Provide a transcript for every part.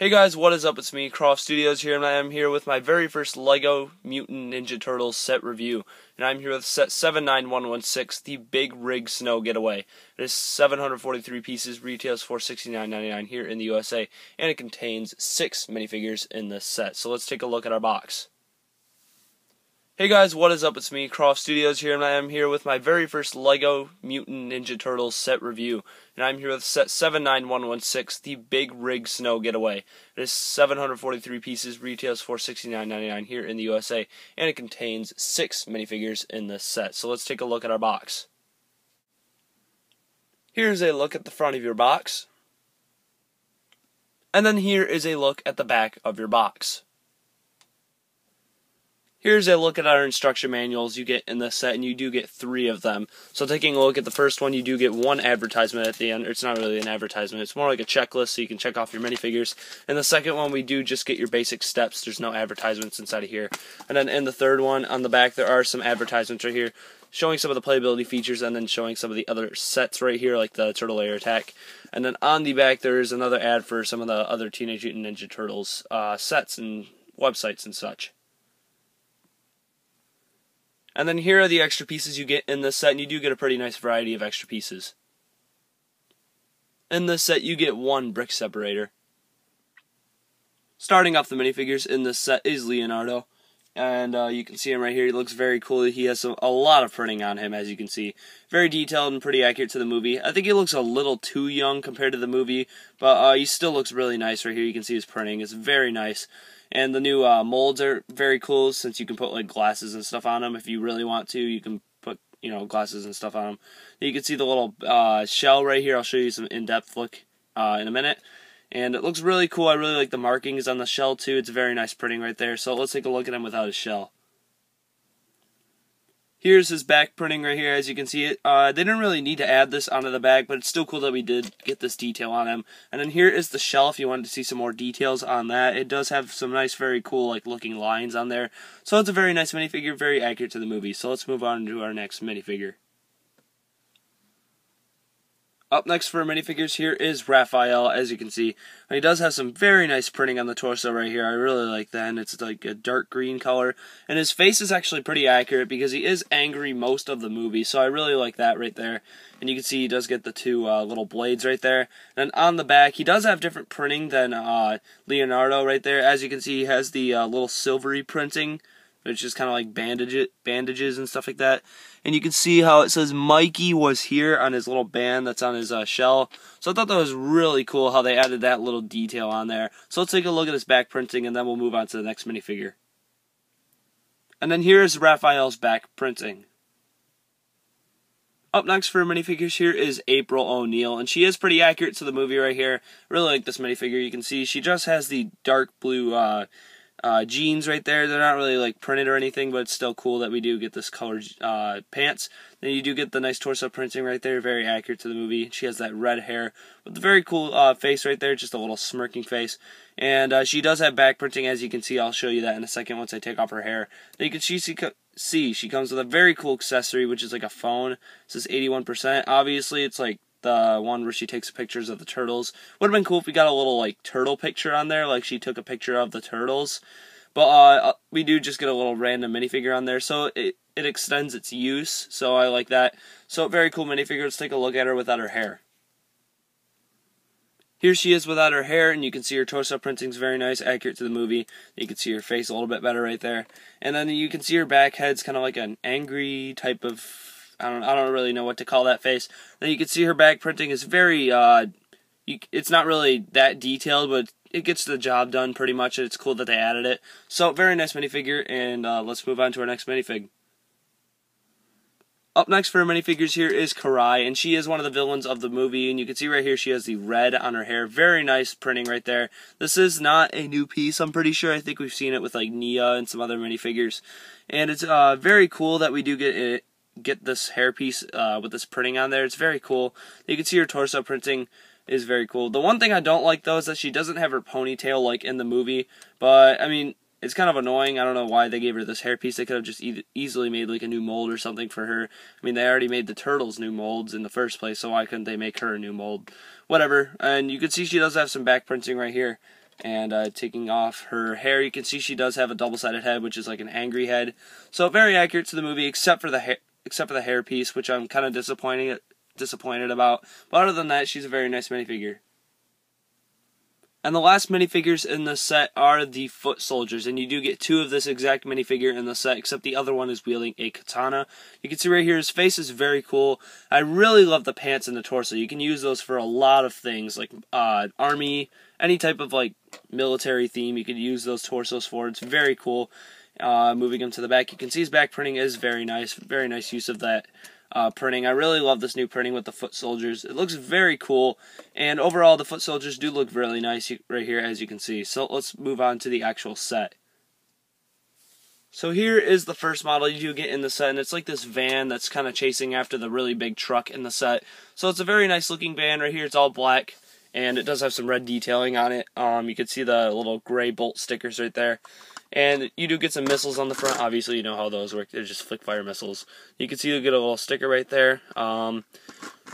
Hey guys, what is up? It's me, Croft Studios here, and I am here with my very first LEGO Mutant Ninja Turtles set review. And I'm here with set 79116, the Big Rig Snow Getaway. It is 743 pieces, retails for $69.99 here in the USA, and it contains 6 minifigures in this set. So let's take a look at our box. Hey guys, what is up? It's me, Croft Studios here, and I am here with my very first LEGO Mutant Ninja Turtles set review. And I'm here with set 79116, the Big Rig Snow Getaway. It is 743 pieces, retails for $69.99 here in the USA, and it contains 6 minifigures in this set. So let's take a look at our box. Here's a look at the front of your box. And then here is a look at the back of your box. Here's a look at our instruction manuals you get in this set, and you do get 3 of them. So taking a look at the first one, you do get 1 advertisement at the end. It's not really an advertisement, it's more like a checklist so you can check off your minifigures. In the second one, we do just get your basic steps. There's no advertisements inside of here. And then in the third one, on the back, there are some advertisements right here, showing some of the playability features and then showing some of the other sets right here, like the Turtle Air Attack. And then on the back, there is another ad for some of the other Teenage Mutant Ninja Turtles sets and websites and such. And then here are the extra pieces you get in this set, and you do get a pretty nice variety of extra pieces. In this set, you get 1 brick separator. Starting off the minifigures in this set is Leonardo, and you can see him right here. He looks very cool. He has a lot of printing on him, as you can see. Very detailed and pretty accurate to the movie. I think he looks a little too young compared to the movie, but he still looks really nice right here. You can see his printing. It's very nice. And the new molds are very cool, since you can put like glasses and stuff on them. If you really want to, you can put glasses and stuff on them. You can see the little shell right here. I'll show you some in-depth look in a minute. And it looks really cool. I really like the markings on the shell too. It's very nice printing right there. So let's take a look at him without his shell. Here's his back printing right here, as you can see it. They didn't really need to add this onto the back, but it's still cool that we did get this detail on him. And then here is the shell, if you wanted to see some more details on that. It does have some nice, very cool looking lines on there. So it's a very nice minifigure, very accurate to the movie. So let's move on to our next minifigure. Up next for minifigures here is Raphael, as you can see. And he does have some very nice printing on the torso right here. I really like that, and it's like a dark green color. And his face is actually pretty accurate because he is angry most of the movie, so I really like that right there. And you can see he does get the 2 little blades right there. And on the back, he does have different printing than Leonardo right there. As you can see, he has the little silvery printing, which is kind of like bandages and stuff like that. And you can see how it says Mikey was here on his little band that's on his shell. So I thought that was really cool how they added that little detail on there. So let's take a look at his back printing, and then we'll move on to the next minifigure. And then here's Raphael's back printing. Up next for minifigures here is April O'Neil, and she is pretty accurate to the movie right here. Really like this minifigure. You can see she just has the dark blue jeans right there. They're not really printed or anything, but it's still cool that we do get this colored pants. Then you do get the nice torso printing right there, very accurate to the movie. She has that red hair with the very cool face right there, just a little smirking face. And she does have back printing, as you can see. I'll show you that in a second once I take off her hair. Then you can see she comes with a very cool accessory, which is like a phone. It says 81%. Obviously, it's like the one where she takes pictures of the turtles. Would have been cool if we got a little turtle picture on there, like she took a picture of the turtles. But we do just get a little random minifigure on there, so it extends its use, so I like that. So very cool minifigure. Let's take a look at her without her hair. Here she is without her hair, and you can see her torso printing is very nice, accurate to the movie. You can see her face a little bit better right there. And then you can see her back head's kind of like an angry type of, I don't really know what to call that face. Then you can see her back printing is very, it's not really that detailed, but it gets the job done pretty much, and it's cool that they added it. So, very nice minifigure, and let's move on to our next minifig. Up next for minifigures here is Karai, and she is one of the villains of the movie, and you can see right here she has the red on her hair. Very nice printing right there. This is not a new piece, I'm pretty sure. I think we've seen it with Nia and some other minifigures. And it's very cool that we do get this hair piece with this printing on there. It's very cool. You can see her torso printing is very cool. The one thing I don't like, though, is that she doesn't have her ponytail like in the movie. But, I mean, it's kind of annoying. I don't know why they gave her this hairpiece. They could have just easily made a new mold or something for her. I mean, they already made the turtles new molds in the first place, so why couldn't they make her a new mold? Whatever. And you can see she does have some back printing right here. and taking off her hair. You can see she does have a double-sided head, which is like an angry head. So very accurate to the movie, except for the hair piece, which I'm kind of disappointed about. But other than that, she's a very nice minifigure. And the last minifigures in the set are the foot soldiers, and you do get 2 of this exact minifigure in the set, except the other one is wielding a katana. You can see right here his face is very cool. I really love the pants and the torso. You can use those for a lot of things, like army, any type of like military theme. You could use those torsos for. It's very cool. Moving him to the back, you can see his back printing is very nice use of that printing. I really love this new printing with the foot soldiers. It looks very cool, and overall the foot soldiers do look really nice right here, as you can see. So let's move on to the actual set. So here is the first model you do get in the set, and it's like this van that's kind of chasing after the really big truck in the set. So it's a very nice looking van right here. It's all black, and it does have some red detailing on it. You can see the little gray bolt stickers right there. And you do get some missiles on the front. Obviously, you know how those work. They're just flick fire missiles. You can see you get a little sticker right there.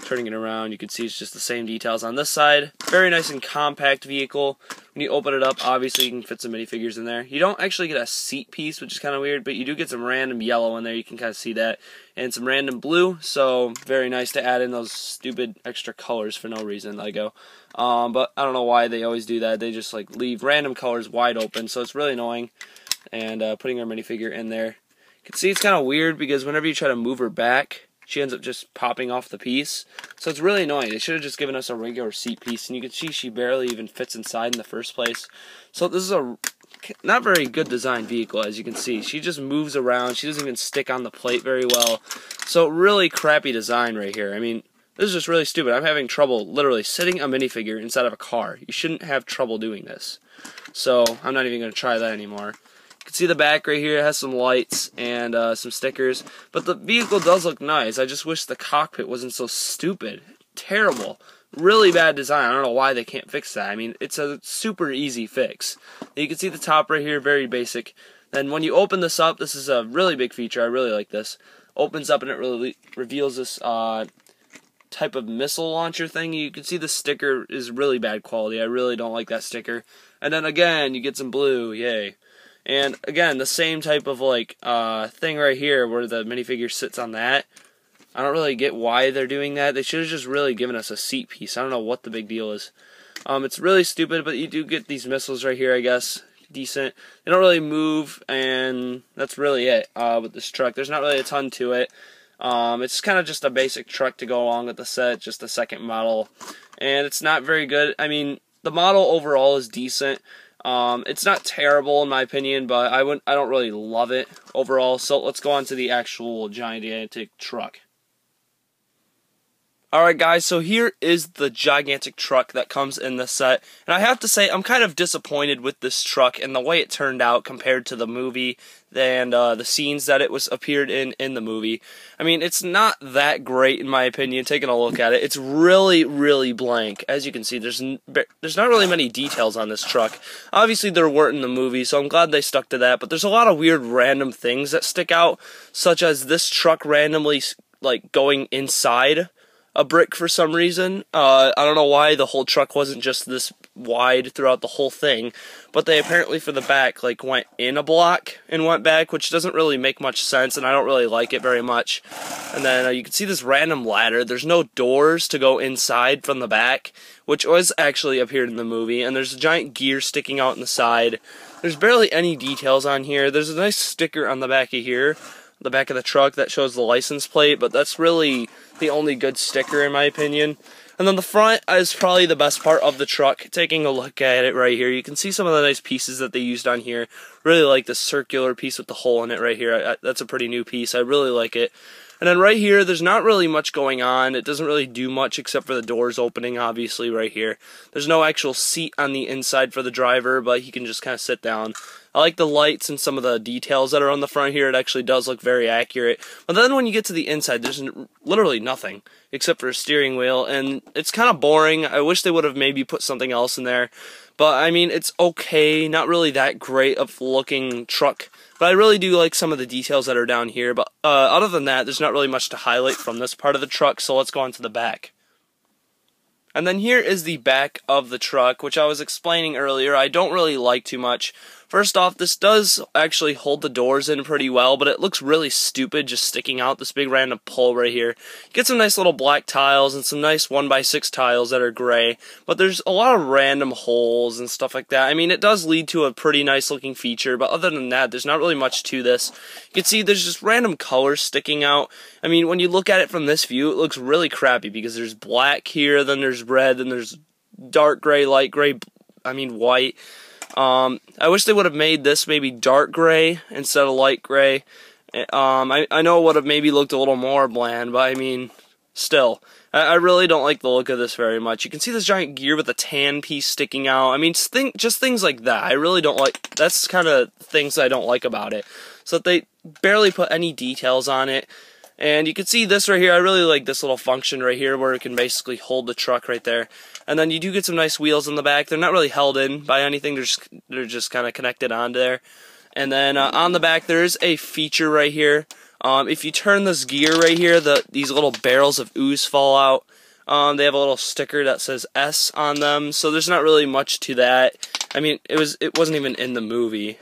Turning it around, you can see it's just the same details on this side. Very nice and compact vehicle. When you open it up, obviously you can fit some minifigures in there. You don't actually get a seat piece, which is kind of weird, but you do get some random yellow in there. You can kind of see that. And some random blue, so very nice to add in those stupid extra colors for no reason, Lego. But I don't know why they always do that. They just like leave random colors wide open, so it's really annoying. And putting our minifigure in there. You can see it's kind of weird because whenever you try to move her back, she ends up just popping off the piece. So it's really annoying. They should have just given us a regular seat piece, and you can see she barely even fits inside in the first place. So this is a not very good design vehicle, as you can see. She just moves around. She doesn't even stick on the plate very well. So really crappy design right here. I mean, this is just really stupid. I'm having trouble literally sitting a minifigure inside of a car. You shouldn't have trouble doing this. So I'm not even going to try that anymore. You can see the back right here. It has some lights and some stickers. But the vehicle does look nice. I just wish the cockpit wasn't so stupid. Terrible. Really bad design. I don't know why they can't fix that. I mean, it's a super easy fix. You can see the top right here, very basic. Then when you open this up, this is a really big feature. I really like this. Opens up and it really reveals this type of missile launcher thing. You can see the sticker is really bad quality. I really don't like that sticker. And then again, you get some blue. Yay. And again, the same type of like thing right here where the minifigure sits on that. I don't really get why they're doing that. They should have just really given us a seat piece. I don't know what the big deal is. It's really stupid, but you do get these missiles right here, I guess. Decent. They don't really move, and that's really it with this truck. There's not really a ton to it. It's kind of just a basic truck to go along with the set, just the second model. And it's not very good. I mean, the model overall is decent. It's not terrible in my opinion, but I don't really love it overall. So let's go on to the actual gigantic truck. Alright guys, so here is the gigantic truck that comes in the set, and I have to say I'm kind of disappointed with this truck and the way it turned out compared to the movie and the scenes that it appeared in the movie. I mean, it's not that great in my opinion, taking a look at it. It's really, really blank. As you can see, there's not really many details on this truck. Obviously there weren't in the movie, so I'm glad they stuck to that, but there's a lot of weird random things that stick out, such as this truck randomly like going inside a brick for some reason. I don't know why the whole truck wasn't just this wide throughout the whole thing, but they apparently for the back like went in a block and went back, which doesn't really make much sense, and I don't really like it very much. And then you can see this random ladder. There's no doors to go inside from the back, which was actually appeared in the movie, and there's a giant gear sticking out in the side. There's barely any details on here. There's a nice sticker on the back of here, the back of the truck, that shows the license plate, but that's really the only good sticker in my opinion. And then the front is probably the best part of the truck. Taking a look at it right here, you can see some of the nice pieces that they used on here. Really like the circular piece with the hole in it right here. That's a pretty new piece. I really like it. And then right here, there's not really much going on. It doesn't really do much except for the doors opening, obviously, right here. There's no actual seat on the inside for the driver, but he can just kind of sit down. I like the lights and some of the details that are on the front here. It actually does look very accurate. But then when you get to the inside, there's literally nothing except for a steering wheel, and it's kind of boring. I wish they would have maybe put something else in there. But, I mean, it's okay. Not really that great of looking truck. But I really do like some of the details that are down here. But other than that, there's not really much to highlight from this part of the truck, so let's go on to the back. And then here is the back of the truck, which I was explaining earlier. I don't really like too much. First off, this does actually hold the doors in pretty well, but it looks really stupid just sticking out this big random pole right here. You get some nice little black tiles and some nice 1x6 tiles that are gray, but there's a lot of random holes and stuff like that. I mean, it does lead to a pretty nice looking feature, but other than that, there's not really much to this. You can see there's just random colors sticking out. I mean, when you look at it from this view, it looks really crappy because there's black here, then there's red, then there's dark gray, light gray, white. I wish they would have made this maybe dark gray instead of light gray. I know it would have maybe looked a little more bland, but I mean, still, I really don't like the look of this very much. You can see this giant gear with a tan piece sticking out. I mean, just things like that. I really don't like. That's kind of things I don't like about it. So that they barely put any details on it. And you can see this right here. I really like this little function right here where it can basically hold the truck right there. And then you do get some nice wheels in the back. They're not really held in by anything. They're just kind of connected onto there. And then on the back there is a feature right here. If you turn this gear right here, these little barrels of ooze fall out. They have a little sticker that says S on them. So there's not really much to that. I mean, it wasn't even in the movie.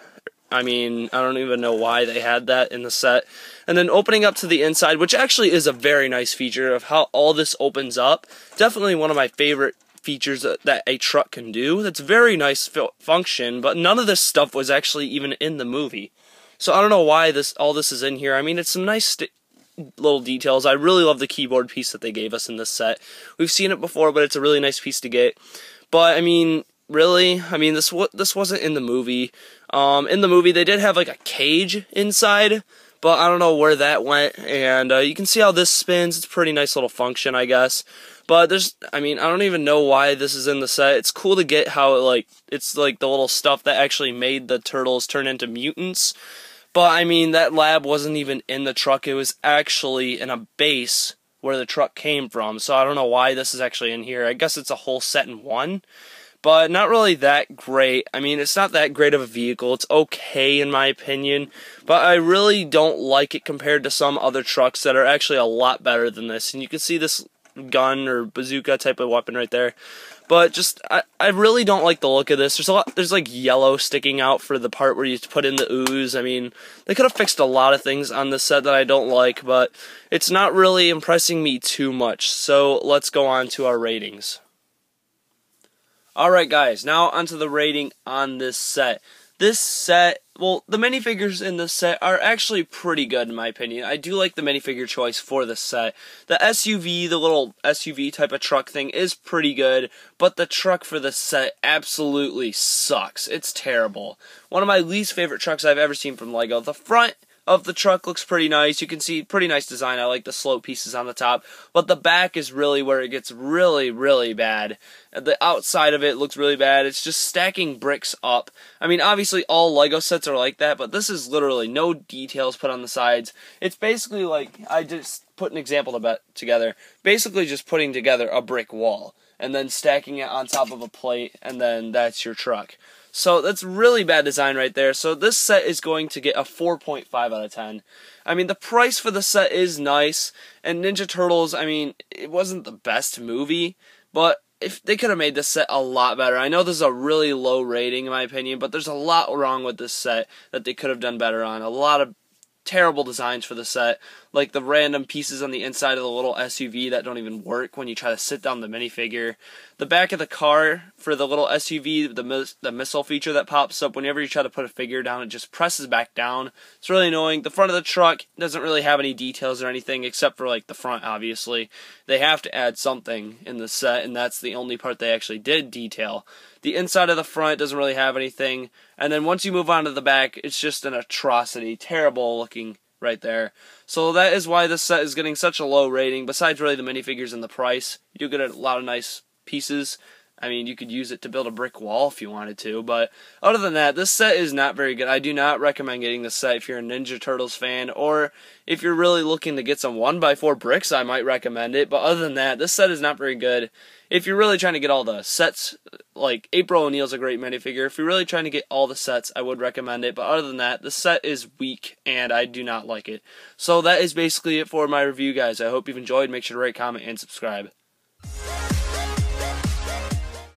I mean, I don't even know why they had that in the set. And then opening up to the inside, which actually is a very nice feature of how all this opens up. Definitely one of my favorite features that a truck can do. That's very nice function, but none of this stuff was actually even in the movie. So I don't know why all this is in here. I mean, it's some nice little details. I really love the keyboard piece that they gave us in this set. We've seen it before, but it's a really nice piece to get. But I mean, really, I mean, this wasn't in the movie. In the movie, they did have like a cage inside, but I don't know where that went. And you can see how this spins. It's a pretty nice little function, I guess. But I don't even know why this is in the set. It's cool to get how it's like the little stuff that actually made the turtles turn into mutants. But I mean, that lab wasn't even in the truck. It was actually in a base where the truck came from. So I don't know why this is actually in here. I guess it's a whole set in one. But not really that great. I mean, it's not that great of a vehicle. It's okay in my opinion, but I really don't like it compared to some other trucks that are actually a lot better than this. And you can see this gun or bazooka type of weapon right there. But I really don't like the look of this. There's like yellow sticking out for the part where you put in the ooze. I mean, they could have fixed a lot of things on this set that I don't like, but it's not really impressing me too much. So let's go on to our ratings. Alright guys, now onto the rating on this set. This set, well, the minifigures in this set are actually pretty good in my opinion. I do like the minifigure choice for this set. The SUV, the little SUV type of truck thing is pretty good, but the truck for this set absolutely sucks. It's terrible. One of my least favorite trucks I've ever seen from Lego. The front of the truck looks pretty nice. You can see pretty nice design. I like the slope pieces on the top, but the back is really where it gets really, really bad. The outside of it looks really bad. It's just stacking bricks up. I mean, obviously all Lego sets are like that, but this is literally no details put on the sides. It's basically like, I just put an example together, basically just putting together a brick wall and then stacking it on top of a plate, and then that's your truck. So that's really bad design right there. So this set is going to get a 4.5 out of 10. I mean, the price for the set is nice, and Ninja Turtles, I mean, it wasn't the best movie, but if they could have made this set a lot better. I know this is a really low rating in my opinion, but there's a lot wrong with this set that they could have done better on. A lot of terrible designs for the set, like the random pieces on the inside of the little SUV that don't even work when you try to sit down the minifigure. The back of the car for the little SUV, the missile feature that pops up whenever you try to put a figure down, it just presses back down. It's really annoying. The front of the truck doesn't really have any details or anything except for like the front, obviously. They have to add something in the set, and that's the only part they actually did detail. The inside of the front doesn't really have anything, and then once you move on to the back, it's just an atrocity. Terrible looking right there. So that is why this set is getting such a low rating, besides really the minifigures and the price. You do get a lot of nice pieces. I mean, you could use it to build a brick wall if you wanted to, but other than that, this set is not very good. I do not recommend getting this set if you're a Ninja Turtles fan, or if you're really looking to get some 1x4 bricks, I might recommend it, but other than that, this set is not very good. If you're really trying to get all the sets, like April O'Neil's a great minifigure, if you're really trying to get all the sets, I would recommend it, but other than that, the set is weak, and I do not like it. So that is basically it for my review, guys. I hope you've enjoyed. Make sure to rate, comment, and subscribe.